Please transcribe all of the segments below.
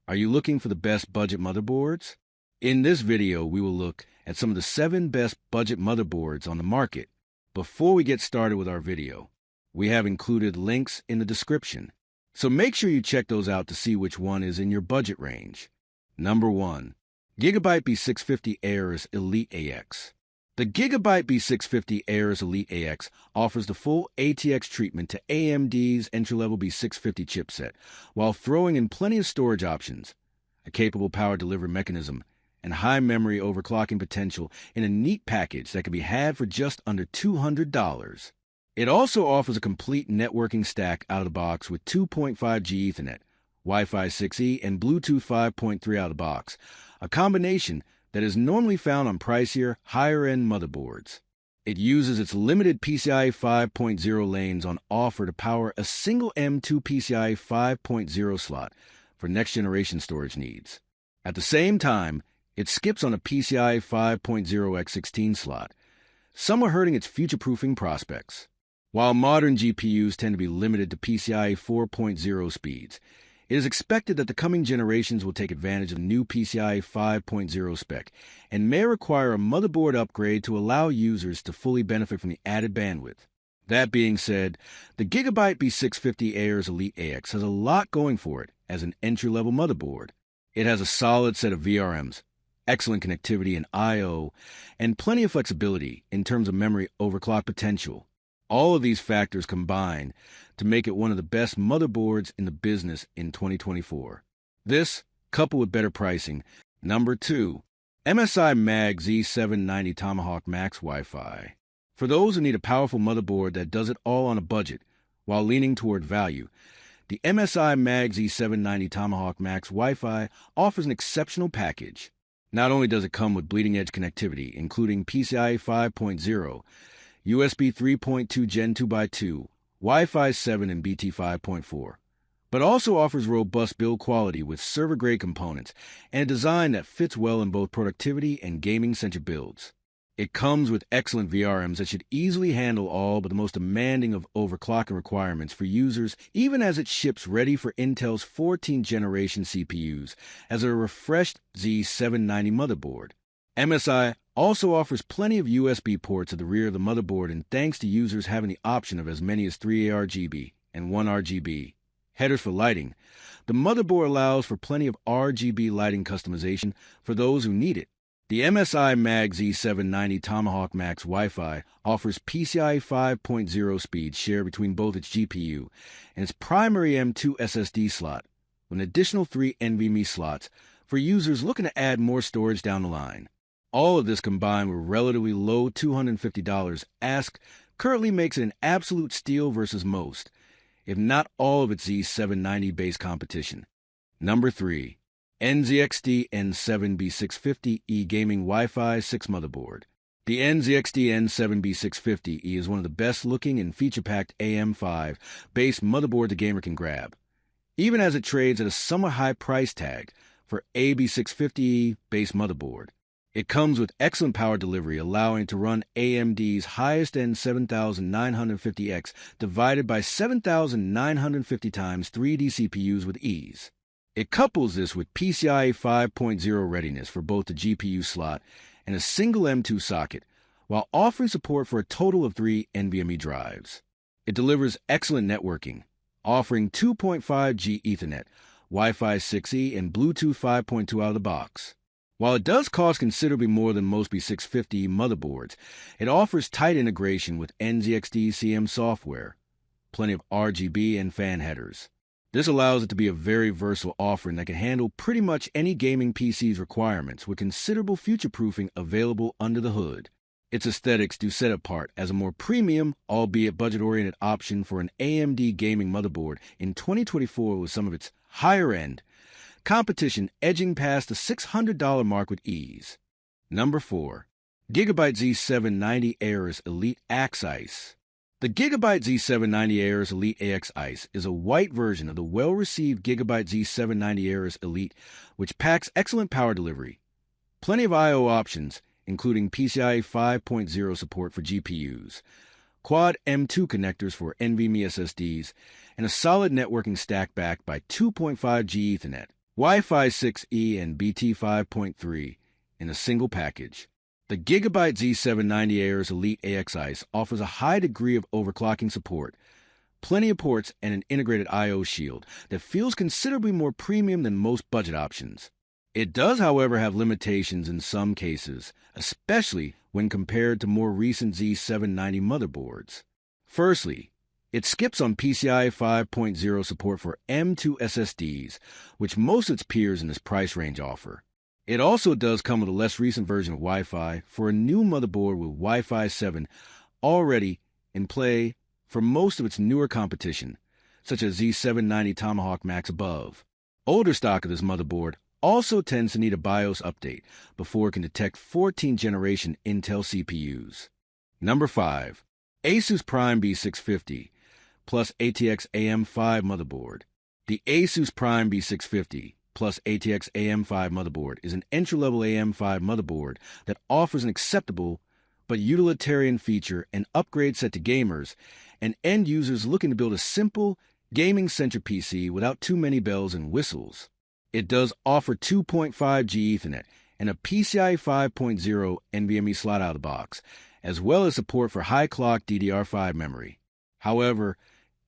Are you looking for the best budget motherboards? In this video, we will look at some of the 7 best budget motherboards on the market. Before we get started with our video, we have included links in the description, so make sure you check those out to see which one is in your budget range. Number 1. GIGABYTE B650 AORUS Elite AX. The GIGABYTE B650 AORUS Elite AX offers the full ATX treatment to AMD's entry-level B650 chipset, while throwing in plenty of storage options, a capable power delivery mechanism, and high memory overclocking potential in a neat package that can be had for just under $200. It also offers a complete networking stack out of the box with 2.5G Ethernet, Wi-Fi 6E, and Bluetooth 5.3 out of the box, a combination that is normally found on pricier, higher-end motherboards. It uses its limited PCIe 5.0 lanes on offer to power a single M2 PCIe 5.0 slot for next-generation storage needs. At the same time, it skips on a PCIe 5.0 x16 slot, somewhat hurting its future-proofing prospects. While modern GPUs tend to be limited to PCIe 4.0 speeds, it is expected that the coming generations will take advantage of new PCIe 5.0 spec and may require a motherboard upgrade to allow users to fully benefit from the added bandwidth. That being said, the GIGABYTE B650 AORUS Elite AX has a lot going for it as an entry-level motherboard. It has a solid set of VRMs, excellent connectivity and I/O, and plenty of flexibility in terms of memory overclock potential. All of these factors combine to make it one of the best motherboards in the business in 2024. This, coupled with better pricing. Number 2. MSI Mag Z790 Tomahawk Max Wi-Fi. For those who need a powerful motherboard that does it all on a budget while leaning toward value, the MSI Mag Z790 Tomahawk Max Wi-Fi offers an exceptional package. Not only does it come with bleeding-edge connectivity, including PCIe 5.0, USB 3.2 Gen 2x2, Wi-Fi 7 and BT 5.4, but also offers robust build quality with server-grade components and a design that fits well in both productivity and gaming-centric builds. It comes with excellent VRMs that should easily handle all but the most demanding of overclocking requirements for users, even as it ships ready for Intel's 14th generation CPUs as a refreshed Z790 motherboard. MSI also offers plenty of USB ports at the rear of the motherboard, and thanks to users having the option of as many as 3 ARGB and 1 RGB headers for lighting, the motherboard allows for plenty of RGB lighting customization for those who need it. The MSI Mag Z790 Tomahawk Max Wi-Fi offers PCIe 5.0 speeds shared between both its GPU and its primary M2 SSD slot, with an additional 3 NVMe slots for users looking to add more storage down the line. All of this combined with relatively low $250 ask currently makes it an absolute steal versus most, if not all of its Z790-based competition. Number 3. NZXT N7B650E Gaming Wi-Fi 6 Motherboard. The NZXT N7B650E is one of the best-looking and feature-packed AM5-based motherboard the gamer can grab, even as it trades at a somewhat high price tag for AB650E-based motherboard. It comes with excellent power delivery, allowing it to run AMD's highest-end 7950X divided by 7950 times 3D CPUs with ease. It couples this with PCIe 5.0 readiness for both the GPU slot and a single M2 socket, while offering support for a total of 3 NVMe drives. It delivers excellent networking, offering 2.5G Ethernet, Wi-Fi 6E, and Bluetooth 5.2 out of the box. While it does cost considerably more than most B650 motherboards, it offers tight integration with NZXT CM software, plenty of RGB and fan headers. This allows it to be a very versatile offering that can handle pretty much any gaming PC's requirements with considerable future-proofing available under the hood. Its aesthetics do set it apart as a more premium, albeit budget-oriented option for an AMD gaming motherboard in 2024 with some of its higher-end competition edging past the $600 mark with ease. Number 4. GIGABYTE Z790 AORUS Elite AX Ice. The GIGABYTE Z790 AORUS Elite AX Ice is a white version of the well-received GIGABYTE Z790 AORUS Elite, which packs excellent power delivery, plenty of I/O options, including PCIe 5.0 support for GPUs, quad M2 connectors for NVMe SSDs, and a solid networking stack backed by 2.5G Ethernet. Wi-Fi 6E and BT 5.3 in a single package. The GIGABYTE Z790 AORUS Elite AX offers a high degree of overclocking support, plenty of ports, and an integrated I/O shield that feels considerably more premium than most budget options. It does, however, have limitations in some cases, especially when compared to more recent Z790 motherboards. Firstly, it skips on PCIe 5.0 support for M.2 SSDs, which most of its peers in this price range offer. It also does come with a less recent version of Wi-Fi for a new motherboard with Wi-Fi 7 already in play for most of its newer competition, such as Z790 Tomahawk Max above. Older stock of this motherboard also tends to need a BIOS update before it can detect 14th generation Intel CPUs. Number 5. Asus Prime B650 plus ATX AM5 motherboard. The Asus Prime B650 plus ATX AM5 motherboard is an entry-level AM5 motherboard that offers an acceptable but utilitarian feature and upgrade set to gamers and end users looking to build a simple, gaming-centric PC without too many bells and whistles. It does offer 2.5G Ethernet and a PCIe 5.0 NVMe slot out of the box, as well as support for high-clock DDR5 memory. However,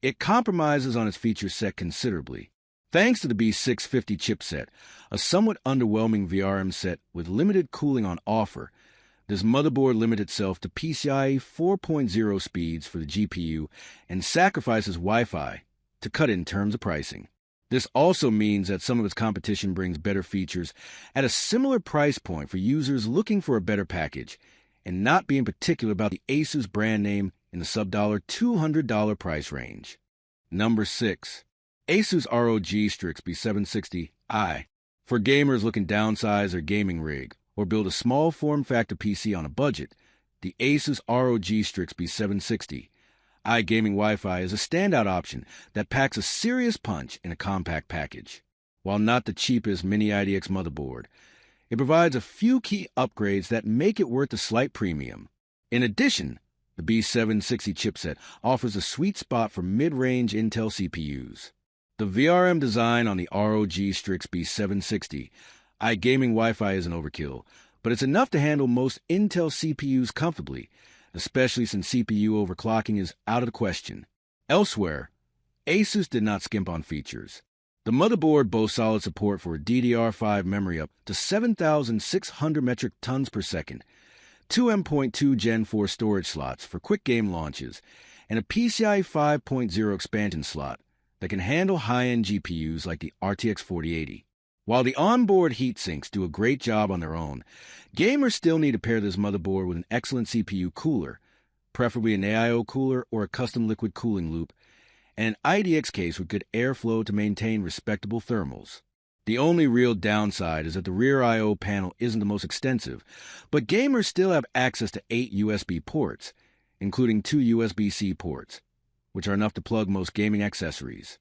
it compromises on its feature set considerably. Thanks to the B650 chipset, a somewhat underwhelming VRM set with limited cooling on offer, this motherboard limits itself to PCIe 4.0 speeds for the GPU and sacrifices Wi-Fi to cut it in terms of pricing. This also means that some of its competition brings better features at a similar price point for users looking for a better package and not being particular about the Asus brand name in the sub-$200 price range. Number 6. Asus ROG Strix B760i. For gamers looking to downsize their gaming rig or build a small form factor PC on a budget, the Asus ROG Strix B760 iGaming Wi-Fi is a standout option that packs a serious punch in a compact package. While not the cheapest mini IDX motherboard, it provides a few key upgrades that make it worth a slight premium. In addition, the B760 chipset offers a sweet spot for mid-range Intel CPUs. The VRM design on the ROG Strix B760 iGaming Wi-Fi isn't overkill, but it's enough to handle most Intel CPUs comfortably, especially since CPU overclocking is out of the question. Elsewhere, Asus did not skimp on features. The motherboard boasts solid support for DDR5 memory up to 7,600 metric tons per second, two M.2 Gen 4 storage slots for quick game launches, and a PCIe 5.0 expansion slot that can handle high-end GPUs like the RTX 4080. While the onboard heatsinks do a great job on their own, gamers still need to pair this motherboard with an excellent CPU cooler, preferably an AIO cooler or a custom liquid cooling loop, and an IDX case with good airflow to maintain respectable thermals. The only real downside is that the rear I/O panel isn't the most extensive, but gamers still have access to 8 USB ports, including 2 USB-C ports, which are enough to plug most gaming accessories.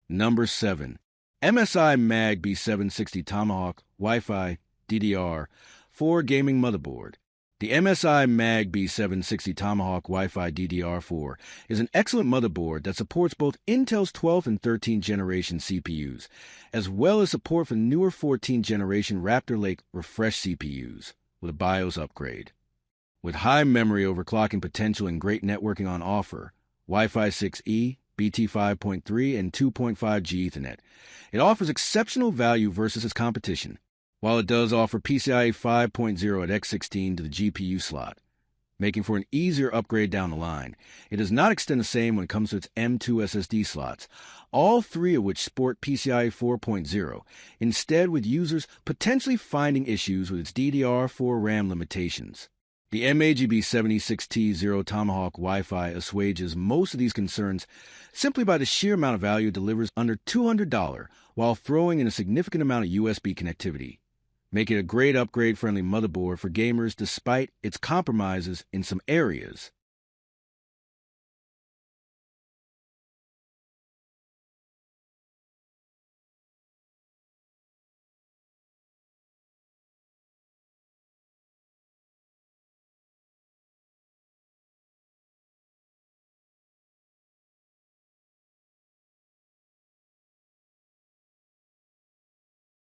Number 7. MSI Mag B760 Tomahawk Wi-Fi DDR4 gaming motherboard. The MSI Mag B760 Tomahawk Wi-Fi DDR4 is an excellent motherboard that supports both Intel's 12th and 13th generation CPUs, as well as support for newer 14th generation Raptor Lake refresh CPUs with a BIOS upgrade. With high memory overclocking potential and great networking on offer, Wi-Fi 6E, BT 5.3, and 2.5G Ethernet, it offers exceptional value versus its competition. While it does offer PCIe 5.0 at X16 to the GPU slot, making for an easier upgrade down the line, it does not extend the same when it comes to its M.2 SSD slots, all three of which sport PCIe 4.0, instead with users potentially finding issues with its DDR4 RAM limitations. The MAGB76T0 Tomahawk Wi-Fi assuages most of these concerns simply by the sheer amount of value it delivers under $200 while throwing in a significant amount of USB connectivity, making it a great upgrade-friendly motherboard for gamers despite its compromises in some areas.